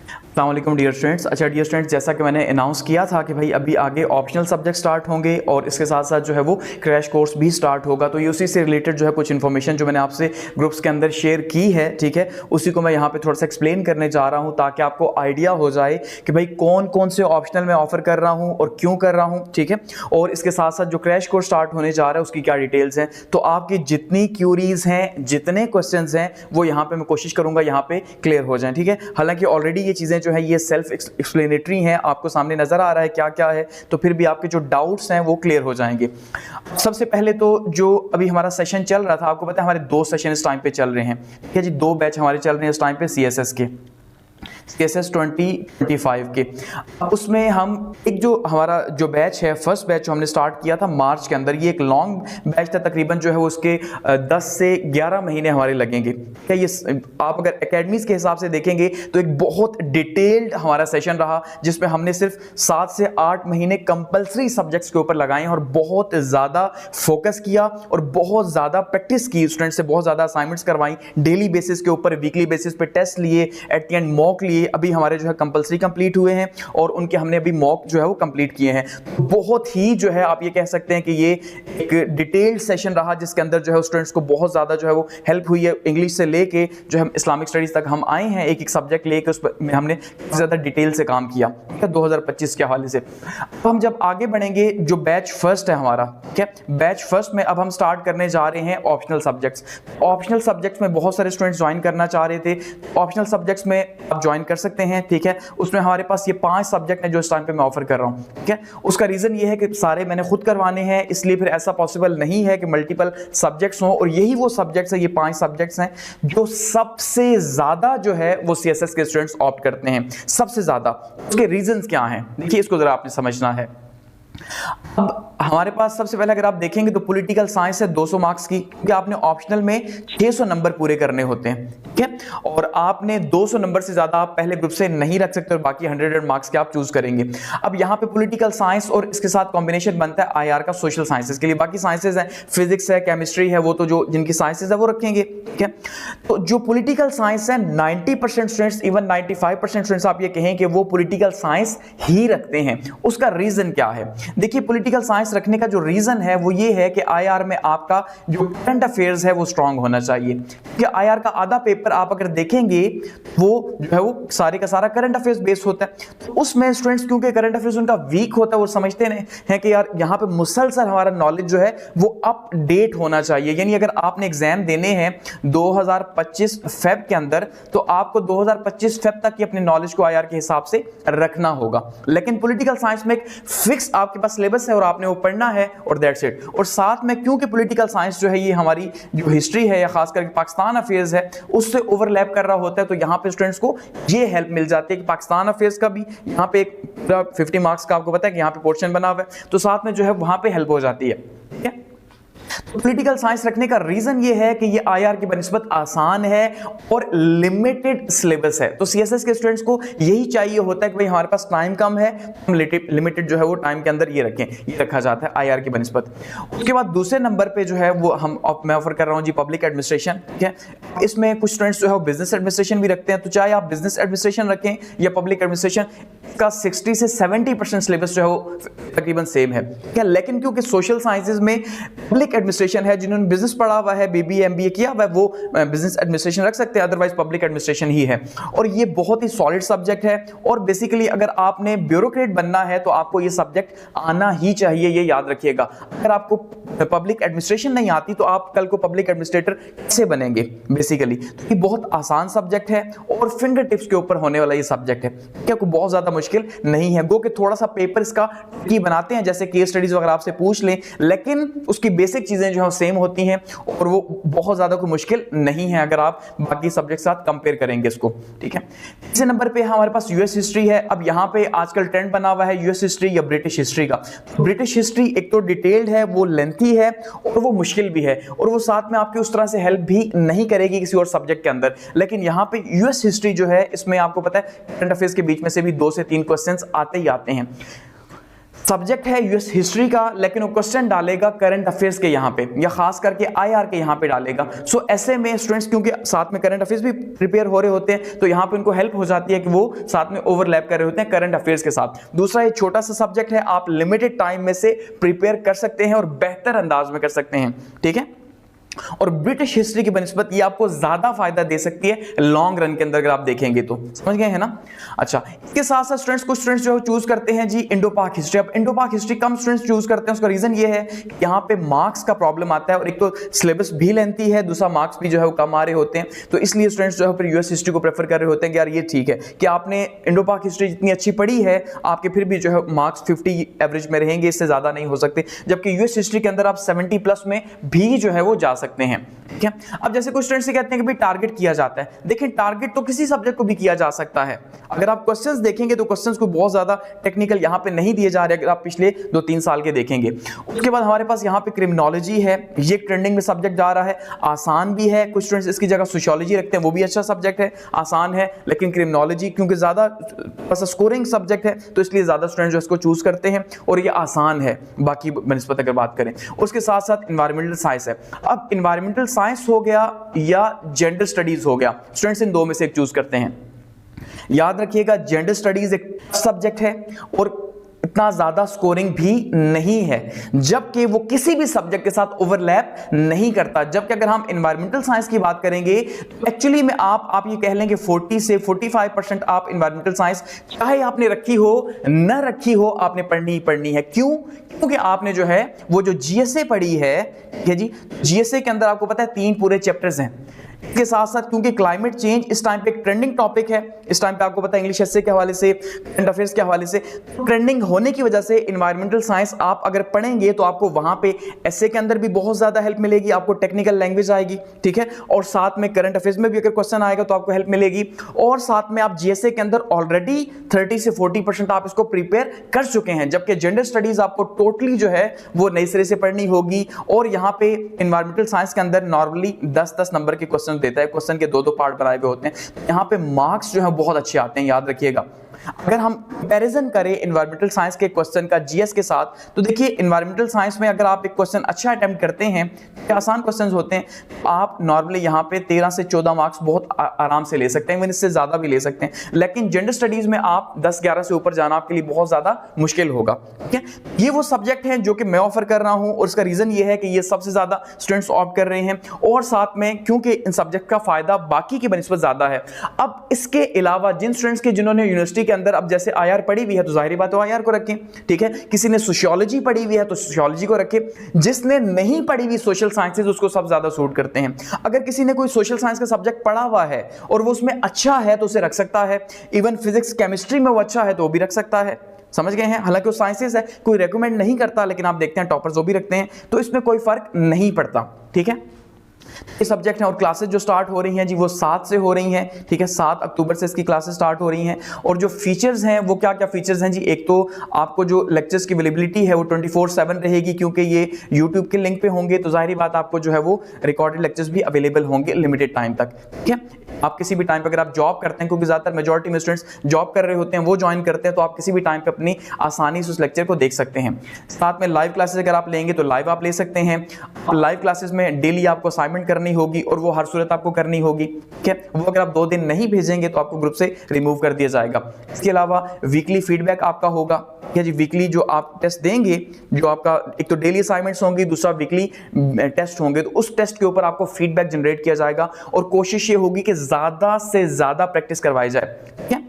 अस्सलाम वालेकुम dear students. अच्छा डियर स्टूडेंट्स, जैसा कि मैंने अनाउंस किया था कि भाई अभी आगे ऑप्शनल सब्जेक्ट स्टार्ट होंगे और इसके साथ साथ जो है वो क्रैश कोर्स भी स्टार्ट होगा। तो ये उसी से रिलेटेड जो है कुछ इन्फॉर्मेशन जो मैंने आपसे ग्रुप्स के अंदर शेयर की है, ठीक है, उसी को मैं यहाँ पे थोड़ा सा एक्सप्लेन करने जा रहा हूँ ताकि आपको आइडिया हो जाए कि भाई कौन कौन से ऑप्शनल मैं ऑफर कर रहा हूँ और क्यों कर रहा हूँ, ठीक है। और इसके साथ साथ जो क्रैश कोर्स स्टार्ट होने जा रहा है उसकी क्या डिटेल्स हैं। तो आपकी जितनी क्यूरीज हैं, जितने क्वेश्चंस हैं, वो यहाँ पे मैं कोशिश करूंगा यहाँ पे क्लियर हो जाएं, ठीक है। हालांकि ऑलरेडी ये चीज़ें जो है ये सेल्फ एक्सप्लेनेटरी हैं, आपको सामने नजर आ रहा है क्या क्या है, तो फिर भी आपके जो डाउट्स हैं वो क्लियर हो जाएंगे। सबसे पहले तो जो अभी हमारा सेशन चल रहा था, आपको पता है हमारे 2 सेशन इस टाइम पे चल रहे हैं, ठीक है जी। 2 बैच हमारे चल रहे हैं इस टाइम पे CSS के, CSS 2025 के। उसमें हम एक जो हमारा जो बैच है, फर्स्ट बैच जो हमने स्टार्ट किया था मार्च के अंदर, ये एक लॉन्ग बैच था, तकरीबन जो है वो उसके 10 से 11 महीने हमारे लगेंगे, क्या ये आप अगर एकेडमीज के हिसाब से देखेंगे तो एक बहुत डिटेल्ड हमारा सेशन रहा जिसमें हमने सिर्फ 7 से 8 महीने कंपलसरी सब्जेक्ट्स के ऊपर लगाए और बहुत ज़्यादा फोकस किया और बहुत ज़्यादा प्रैक्टिस की, स्टूडेंट से बहुत ज़्यादा असाइनमेंट्स करवाई, डेली बेसिस के ऊपर, वीकली बेसिस पे टेस्ट लिए, एट द एंड मॉक लिए। अभी हमारे जो है कंपलसरी कंप्लीट हुए हैं और उनके हमने अभी मॉक जो है वो कंप्लीट किए हैं। बहुत ही जो है आप ये कह सकते हैं कि ये एक डिटेल्ड सेशन रहा जिसके अंदर जो है स्टूडेंट्स को बहुत ज़्यादा जो है वो हेल्प हुई है। इंग्लिश से लेके जो है इस्लामिक स्टडीज़ तक हम आए हैं, एक एक सब्जेक्ट लेके उस में हमने ज़्यादा डिटेल से काम किया, ठीक है, 2025 के हवाले से। अब हम जब आगे बढ़ेंगे, जो बैच फर्स्ट है हमारा, ठीक है, बैच फर्स्ट में अब हम स्टार्ट करने जा रहे हैं ऑप्शनल सब्जेक्ट्स। ऑप्शनल सब्जेक्ट्स में बहुत सारे स्टूडेंट्स ज्वाइन करना चाह रहे थे, ऑप्शनल सब्जेक्ट्स में आप ज्वाइन कर सकते हैं, ठीक है। उसमें हमारे पास ये 5 सब्जेक्ट हैं जो इस टाइम पे मैं ऑफर कर रहा हूँ, ठीक है। उसका रीजन ये है कि सारे मैंने खुद करवाने हैं, इसलिए फिर ऐसा पॉसिबल नहीं है कि मल्टीपल सब्जेक्ट्स हों, और यही वो सब्जेक्ट्स हैं, ये 5 सब्जेक्ट्स हैं जो सबसे ज्यादा जो है वो CSS के स्टूडेंट्स ऑप्ट करते हैं, सबसे ज्यादा। उसके रीजंस क्या हैं, देखिए इसको जरा आपने समझना है। अब हमारे पास सबसे पहले अगर आप देखेंगे तो पॉलिटिकल साइंस है 200 मार्क्स की, क्योंकि आपने ऑप्शनल में 600 नंबर पूरे करने होते हैं, ठीक है, और आपने 200 नंबर से ज्यादा आप पहले ग्रुप से नहीं रख सकते और बाकी 100 मार्क्स के आप चूज करेंगे। अब यहाँ पे पॉलिटिकल साइंस और इसके साथ कॉम्बिनेशन बनता है IR का सोशल साइंसेस के लिए। बाकी साइंसेज हैं, फिजिक्स है, केमिस्ट्री है, वो तो जो जिनकी साइंसेज है वो रखेंगे, ठीक है। तो जो पॉलिटिकल साइंस है 90% स्टूडेंट्स, इवन 95% स्टूडेंट्स आप ये कहें कि वो पॉलिटिकल साइंस ही रखते हैं। उसका रीजन क्या है? देखिए पॉलिटिकल साइंस रखने का जो रीजन है वो ये है कि IR में आपका जो करंट अफेयर्स है वो स्ट्रांग होना चाहिए, क्योंकि IR का आधा पेपर आप अगर देखेंगे वो जो है वो सारे का सारा करंट अफेयर्स बेस्ड होता है। तो उसमें स्टूडेंट्स क्योंकि करंट अफेयर्स उनका वीक होता है, वो समझते हैं कि यार यहाँ पे मुसलसल हमारा नॉलेज जो है वो अपडेट होना चाहिए। यानी अगर आपने एग्जाम देने हैं 2025 फेब के अंदर, तो आपको 2025 फेब तक ही अपने नॉलेज को IR के हिसाब से रखना होगा। लेकिन पॉलिटिकल साइंस में एक फिक्स आपके पास सिलेबस है और आपने वो पढ़ना है और दैट्स इट। और साथ में क्योंकि पॉलिटिकल साइंस जो है ये हमारी जो हिस्ट्री है या खासकर पाकिस्तान अफेयर्स है उससे ओवरलैप कर रहा होता है, तो यहाँ पे स्टूडेंट्स को ये हेल्प मिल जाती है कि पाकिस्तान अफेयर्स का भी यहाँ पे एक 50 मार्क्स का आपको पता है कि यहाँ पे पोर्शन बना हुआ है, तो साथ में जो है वहां पे हेल्प हो जाती है, ठीक है। पॉलिटिकल साइंस रखने का रीजन ये है कि ये IR की बनिस्बत आसान है और लिमिटेड सिलेबस है। तो CSS के स्टूडेंट्स को यही चाहिए होता है कि भाई हमारे पास टाइम कम है, हम लिमिटेड जो है वो टाइम के अंदर ये रखें, ये रखा जाता है IR की बनिस्बत। उसके बाद दूसरे नंबर पे जो है वो मैं ऑफर कर रहा हूँ जी पब्लिक एडमिनिस्ट्रेशन, ठीक है। इसमें कुछ स्टूडेंट्स जो है वो बिजनेस एडमिनिस्ट्रेशन भी रखते हैं, तो चाहे आप बिजनेस एडमिनिस्ट्रेशन रखें या पब्लिक एडमिनिस्ट्रेशन, का 60 से 70% सिलेबस जो है वो तकरीबन सेम है, क्या। लेकिन क्योंकि सोशल साइंसेज में पब्लिक एडमिनिस्ट्रेशन है, जिन्होंने बिजनेस पढ़ा हुआ है, BBA MBA किया हुआ है, वो बिजनेस एडमिनिस्ट्रेशन रख सकते हैं, अदरवाइज पब्लिक एडमिनिस्ट्रेशन ही है। और ये बहुत ही सॉलिड सब्जेक्ट है और बेसिकली अगर आपने ब्यूरोक्रेट बनना है तो आपको ये सब्जेक्ट आना ही चाहिए, ये याद रखिएगा। अगर आपको पब्लिक एडमिनिस्ट्रेशन नहीं आती तो आप कल को पब्लिक एडमिनिस्ट्रेटर कैसे बनेंगे बेसिकली। तो ये बहुत आसान सब्जेक्ट है और फिंगर टिप्स के ऊपर होने वाला ये सब्जेक्ट है, क्या कोई बहुत ज्यादा मुश्किल नहीं है। गो कि थोड़ा सा पेपर इसका ट्रिकी बनाते हैं, जैसे केस स्टडीज वगैरह आपसे पूछ लें, लेकिन उसकी बेसिक चीजें जो है सेम होती हैं और वो बहुत ज्यादा कोई मुश्किल नहीं है अगर आप बाकी सब्जेक्ट साथ कंपेयर करेंगे इसको, ठीक है। तीसरे नंबर पे हमारे पास US हिस्ट्री है। अब यहाँ पे आजकल ट्रेंड बना हुआ है US हिस्ट्री या ब्रिटिश हिस्ट्री का। ब्रिटिश हिस्ट्री एक तो डिटेल्ड है, वो लेंथी है और वो मुश्किल भी है और वो साथ में आपकी उस तरह से हेल्प भी नहीं करेगी किसी और सब्जेक्ट के अंदर। लेकिन यहाँ पे US हिस्ट्री जो है इसमें आपको पता है करंट अफेयर्स के बीच में से भी 2 से 3 क्वेश्चंस आते ही आते हैं। सब्जेक्ट है यूएस हिस्ट्री का, लेकिन वो क्वेश्चन डालेगा करंट अफेयर्स के यहाँ पे, या खास करके आईआर के यहाँ पे डालेगा। सो ऐसे में स्टूडेंट्स क्योंकि साथ में करंट अफेयर्स भी प्रिपेयर हो रहे होते हैं, तो यहाँ पे उनको हेल्प हो जाती है कि वो साथ में ओवरलैप कर रहे होते हैं करंट अफेयर्स के साथ। दूसरा, ये छोटा सा सब्जेक्ट है, आप लिमिटेड टाइम में से प्रिपेयर कर सकते हैं और बेहतर अंदाज में कर सकते हैं, ठीक है। और ब्रिटिश हिस्ट्री की बनिस्बत ये आपको ज्यादा फायदा दे सकती है लॉन्ग रन के अंदर, अगर आप देखेंगे तो। समझ गए हैं ना। अच्छा, इसके साथ साथ स्टूडेंट्स, कुछ स्टूडेंट्स जो चूज करते हैं जी इंडो पाक हिस्ट्री। अब इंडो पाक हिस्ट्री कम स्टूडेंट्स चूज करते हैं, उसका रीजन ये है कि यहाँ पे मार्क्स का प्रॉब्लम आता है, और एक तो सिलेबस भी लेंथी है, दूसरा मार्क्स भी जो है वो कम आ रहे होते हैं। तो इसलिए स्टूडेंट्स जो है फिर यूएस हिस्ट्री को प्रेफर कर रहे होते हैं कि यार ये ठीक है कि आपने इंडो पाक हिस्ट्री जितनी अच्छी पढ़ी है, आपके फिर भी जो है मार्क्स 50 एवरेज में रहेंगे, इससे ज्यादा नहीं हो सकते। जबकि यूएस हिस्ट्री के अंदर आप 70 प्लस में भी जो है वो जा सकते हैं, ठीक है। अब जैसे कुछ स्टूडेंट्स कहते हैं कि भाई टारगेट किया जाता है। देखिए, टारगेट तो किसी सब्जेक्ट को भी किया जा सकता है। अगर आप क्वेश्चंस देखेंगे तो क्वेश्चंस को बहुत ज्यादा टेक्निकल यहाँ पे नहीं दिए जा रहे, अगर आप पिछले 2-3 साल के देखेंगे। उसके बाद हमारे पास यहाँ पे क्रिमिनोलॉजी है, ये ट्रेंडिंग में सब्जेक्ट जा रहा है, आसान भी है। कुछ स्टूडेंट्स इसकी जगह सोशियोलॉजी रखते हैं, वो भी अच्छा सब्जेक्ट है, आसान है। लेकिन क्रिमिनोलॉजी क्योंकि ज्यादा स्कोरिंग सब्जेक्ट है, तो इसलिए ज्यादा स्टूडेंट जो इसको चूज करते हैं, और ये आसान है बाकी बनिस्बत अगर बात करें। उसके साथ साथ इन्वायरमेंटल साइंस है। अब इन्वायरमेंटल साइंस हो गया या जेंडर स्टडीज हो गया, स्टूडेंट्स इन दो में से एक चूज करते हैं। याद रखिएगा, जेंडर स्टडीज एक सब्जेक्ट है और इतना ज्यादा स्कोरिंग भी नहीं है, जबकि वो किसी भी सब्जेक्ट के साथ ओवरलैप नहीं करता। जबकि अगर हम एनवायरमेंटल साइंस की बात करेंगे तो एक्चुअली में आप ये कह लेंगे 40 से 45% आप एनवायरमेंटल साइंस चाहे आपने रखी हो न रखी हो, आपने पढ़नी ही पढ़नी है। क्यों? क्योंकि आपने जो है वो जो जीएसए पढ़ी है, ठीक है जी, जीएसए के अंदर आपको पता है 3 पूरे चैप्टर्स हैं। इसके साथ साथ क्योंकि क्लाइमेट चेंज इस टाइम पे एक ट्रेंडिंग टॉपिक है, इस टाइम पे आपको पता है इंग्लिश एसए के हवाले से, करंट अफेयर्स के हवाले से ट्रेंडिंग होने की वजह से एनवायरमेंटल साइंस आप अगर पढ़ेंगे तो आपको वहां पे एसए के अंदर भी बहुत ज्यादा हेल्प मिलेगी, आपको टेक्निकल लैंग्वेज आएगी, ठीक है, और साथ में करंट अफेयर्स में भी अगर क्वेश्चन आएगा तो आपको हेल्प मिलेगी, और साथ में आप जीएसए के अंदर ऑलरेडी 30 से 40% आप इसको प्रिपेयर कर चुके हैं। जबकि जेंडर स्टडीज आपको टोटली जो है वो नई सिरे से पढ़नी होगी, और यहाँ पे एनवायरमेंटल साइंस के अंदर नॉर्मली 10-10 नंबर के क्वेश्चन देता है, क्वेश्चन के 2-2 पार्ट बनाए हुए होते हैं। यहाँ पे मार्क्स जो है बहुत अच्छे आते हैं, याद रखिएगा। अगर हम कंपैरिजन करें एनवायरमेंटल साइंस के क्वेश्चन का जीएस के साथ, तो देखिए एनवायरमेंटल साइंस में अगर आप एक क्वेश्चन अच्छा अटेम्प्ट करते हैं, आसान क्वेश्चंस होते हैं, तो आप नॉर्मली यहाँ पे 13 से 14 मार्क्स बहुत आराम से ले सकते हैं, इवन इससे ज्यादा भी ले सकते हैं। लेकिन जेंडर स्टडीज में आप 10-11 से ऊपर जाना आपके लिए बहुत ज्यादा मुश्किल होगा, ठीक है। ये वो सब्जेक्ट है जो कि मैं ऑफर कर रहा हूं, और इसका रीजन ये है कि ये सबसे ज्यादा स्टूडेंट्स ऑप्ट कर रहे हैं, और साथ में क्योंकि इन सब्जेक्ट का फायदा बाकी की बनिस्बत ज्यादा है। अब इसके अलावा जिन स्टूडेंट्स के जिन्होंने यूनिवर्सिटी के अंदर अब जैसे आईआर पढ़ी हुई है, तो जाहिर बात है आईआर को रखें, ठीक है। किसी ने सोशियोलॉजी पढ़ी हुई है तो सोशियोलॉजी को रखें। जिसने नहीं पढ़ी हुई सोशल साइंसेज, उसको सब ज्यादा सूट करते हैं। अगर किसी ने कोई सोशल साइंस का सब्जेक्ट पढ़ा हुआ है और वो उसमें अच्छा है तो उसे रख सकता है, इवन फिजिक्स केमिस्ट्री में वो अच्छा है तो वो भी रख सकता है। समझ गए हैं। हालांकि वो साइंसेज है, कोई रेकमेंड नहीं करता, लेकिन आप देखते हैं टॉपर्स वो भी रखते हैं, तो इसमें कोई फर्क नहीं पड़ता, ठीक है। ये सब्जेक्ट है, और क्लासेस जो स्टार्ट हो रही हैं जी वो 7 से हो रही हैं, ठीक है। 7 अक्टूबर से इसकी क्लासेस स्टार्ट हो रही हैं। और जो फीचर्स हैं वो क्या क्या फीचर्स हैं जी, एक तो आपको जो लेक्चर्स की अवेलेबिलिटी है वो 24/7 रहेगी, क्योंकि ये यूट्यूब के लिंक पे होंगे, तो जाहिर बात आपको जो है वो रिकॉर्डेड लेक्चर्स भी अवेलेबल होंगे लिमिटेड टाइम तक, ठीक है। आप किसी भी टाइम पे अगर आप जॉब करते हैं, क्योंकि ज्यादातर मेजॉरिटी में स्टूडेंट्स जॉब कर रहे होते हैं, वो ज्वाइन करते हैं, तो आप किसी भी टाइम पे अपनी आसानी से उस लेक्चर को देख सकते हैं। साथ में लाइव क्लासेस अगर आप लेंगे तो लाइव आप ले सकते हैं। लाइव क्लासेस में डेली आपको असाइनमेंट करनी होगी, और वो हर सूरत आपको करनी होगी, ठीक है। वो अगर आप 2 दिन नहीं भेजेंगे तो आपको ग्रुप से रिमूव कर दिया जाएगा। इसके अलावा वीकली फीडबैक आपका होगा, ठीक है जी। वीकली जो आप टेस्ट देंगे, जो आपका एक तो डेली असाइनमेंट्स होंगी, दूसरा वीकली टेस्ट होंगे, तो उस टेस्ट के ऊपर आपको फीडबैक जनरेट किया जाएगा, और कोशिश ये होगी कि ज्यादा से ज्यादा प्रैक्टिस करवाई जाए, ठीक है।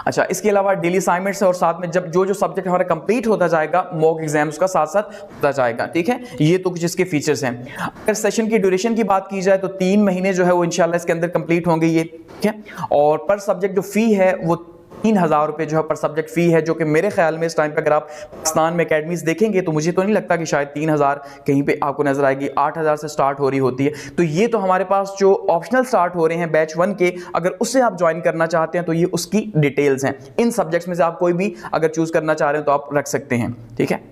अच्छा, इसके अलावा डेली असाइनमेंट्स है, और साथ में जब जो सब्जेक्ट हमारा कंप्लीट होता जाएगा, मॉक एग्जाम्स का साथ साथ होता जाएगा, ठीक है। ये तो कुछ इसके फीचर्स हैं। अगर सेशन की ड्यूरेशन की बात की जाए तो 3 महीने जो है वो इंशाल्लाह इसके अंदर कंप्लीट होंगे ये, ठीक है। और पर सब्जेक्ट जो फी है वो 3000 रुपये जो है पर सब्जेक्ट फी है, जो कि मेरे ख्याल में इस टाइम पे अगर आप पाकिस्तान में अकेडमीज देखेंगे तो मुझे तो नहीं लगता कि शायद 3000 कहीं पे आपको नजर आएगी, 8000 से स्टार्ट हो रही होती है। तो ये तो हमारे पास जो ऑप्शनल स्टार्ट हो रहे हैं बैच 1 के, अगर उससे आप ज्वाइन करना चाहते हैं तो ये उसकी डिटेल्स हैं। इन सब्जेक्ट्स में से आप कोई भी अगर चूज करना चाह रहे हैं तो आप रख सकते हैं, ठीक है।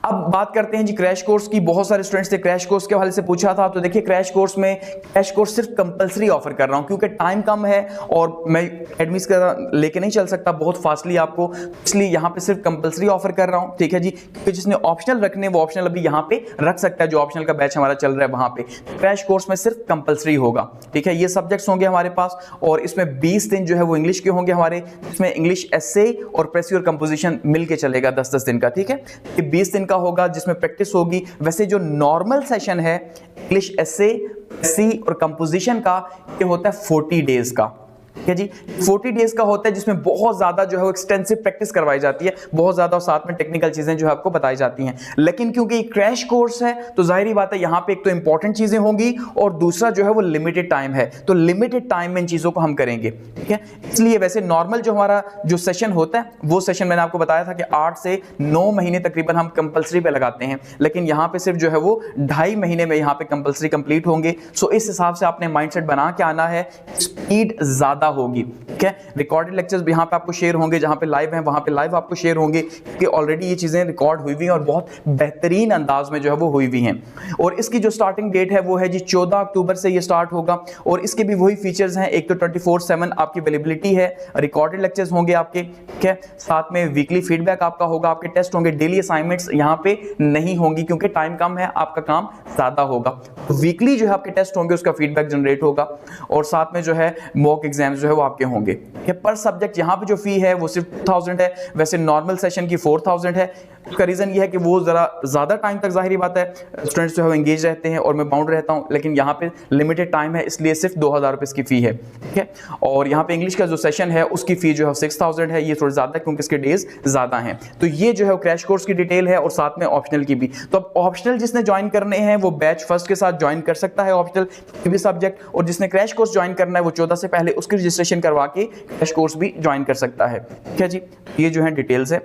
अब बात करते हैं जी क्रैश कोर्स की। बहुत सारे स्टूडेंट्स ने क्रैश कोर्स के हवाले से पूछा था, तो देखिए क्रैश कोर्स में क्रैश कोर्स सिर्फ कंपलसरी ऑफर कर रहा हूं क्योंकि टाइम कम है और मैं एडमिट कर लेके नहीं चल सकता बहुत फास्टली आपको, इसलिए यहां पे सिर्फ कंपलसरी ऑफर कर रहा हूं, ठीक है जी। क्योंकि जिसने ऑप्शनल रखने वो ऑप्शनल अभी यहां पे रख सकता है, जो ऑप्शनल का बैच हमारा चल रहा है वहां पे। क्रैश कोर्स में सिर्फ कंपलसरी होगा, ठीक है। ये सब्जेक्ट्स होंगे हमारे पास और इसमें 20 दिन जो है वो इंग्लिश के होंगे हमारे, इसमें इंग्लिश एसे और प्रेसी और कंपोजिशन मिलके चलेगा 10-10 दिन का, ठीक है। ये 20 दिन का होगा जिसमें प्रैक्टिस होगी। वैसे जो नॉर्मल सेशन है इंग्लिश एसे, प्रेसी और कंपोजिशन का, ये होता है 40 डेज का, ठीक है जी। 40 डेज का होता है जिसमें बहुत ज्यादा जो है वो एक्सटेंसिव प्रैक्टिस करवाई जाती है, बहुत ज्यादा, और साथ में टेक्निकल चीजें जो है आपको बताई जाती हैं। लेकिन क्योंकि ये क्रैश कोर्स है तो जाहिर बात है यहाँ पे एक तो इंपॉर्टेंट चीजें होंगी और दूसरा जो है वो लिमिटेड टाइम है, तो लिमिटेड टाइम में इन चीजों को हम करेंगे, ठीक है। इसलिए वैसे नॉर्मल जो हमारा जो सेशन होता है वो सेशन मैंने आपको बताया था कि 8 से 9 महीने तकरीबन हम कंपलसरी पे लगाते हैं, लेकिन यहाँ पे सिर्फ जो है वो 2.5 महीने में यहाँ पे कंपलसरी कंप्लीट होंगे। सो इस हिसाब से आपने माइंडसेट बना के आना है, स्पीड ज्यादा होगी, ठीक है। रिकॉर्डेड लेक्चर्स भी यहाँ पे आपको शेयर होंगे, जहाँ पे लाइव हैं वहाँ पे लाइव आपको शेयर होंगे कि ऑलरेडी ये चीजें रिकॉर्ड हुई हुई हैं और बहुत बेहतरीन अंदाज में जो है वो हुई हुई हैं। और इसकी जो स्टार्टिंग डेट है वो है जी 14 अक्टूबर से ये स्टार्ट होगा और इसके भी वही फीचर्स हैं, एक तो 24/7 आपकी अवेलेबिलिटी है, रिकॉर्डेड लेक्चर्स होंगे आपके, ठीक है। साथ में वीकली फीडबैक आपका होगा, आपके टेस्ट होंगे, डेली असाइनमेंट्स यहाँ पे नहीं होंगी क्योंकि टाइम कम है, आपका काम ज्यादा होगा। वीकली जो है आपके टेस्ट होंगे, उसका फीडबैक जनरेट होगा और साथ में जो है मॉक एग्जाम्स जो है वो आपके होंगे। पर सब्जेक्ट यहाँ पे जो फी है वो सिर्फ 2000 है, वैसे नॉर्मल सेशन की 4000 है। उसका रीजन ये है कि वो जरा ज्यादा टाइम तक जाहिर बात है स्टूडेंट्स जो है एंगेज रहते हैं और मैं बाउंड रहता हूँ, लेकिन यहाँ पे लिमिटेड टाइम है इसलिए सिर्फ 2000 रुपए इसकी फी है, ठीक है। और यहाँ पे इंग्लिश का जो सेशन है उसकी फी जो है 6000 है, ये थोड़ा ज्यादा है क्योंकि इसके डेज ज्यादा हैं। तो ये जो है क्रैश कोर्स की डिटेल है और साथ में ऑप्शनल की भी। तो अब ऑप्शनल जिसने ज्वाइन करने हैं वो बैच फर्स्ट के साथ ज्वाइन कर सकता है ऑप्शनल भी सब्जेक्ट, और जिसने क्रैश कोर्स ज्वाइन करना है वो 14 से पहले उसकी रजिस्ट्रेशन करवा के क्रैश कोर्स भी ज्वाइन कर सकता है, ठीक है जी। ये जो है डिटेल्स है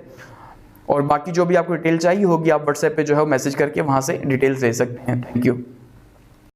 और बाकी जो भी आपको डिटेल चाहिए होगी आप व्हाट्सएप पे जो है मैसेज करके वहां से डिटेल्स ले सकते हैं। Thank you.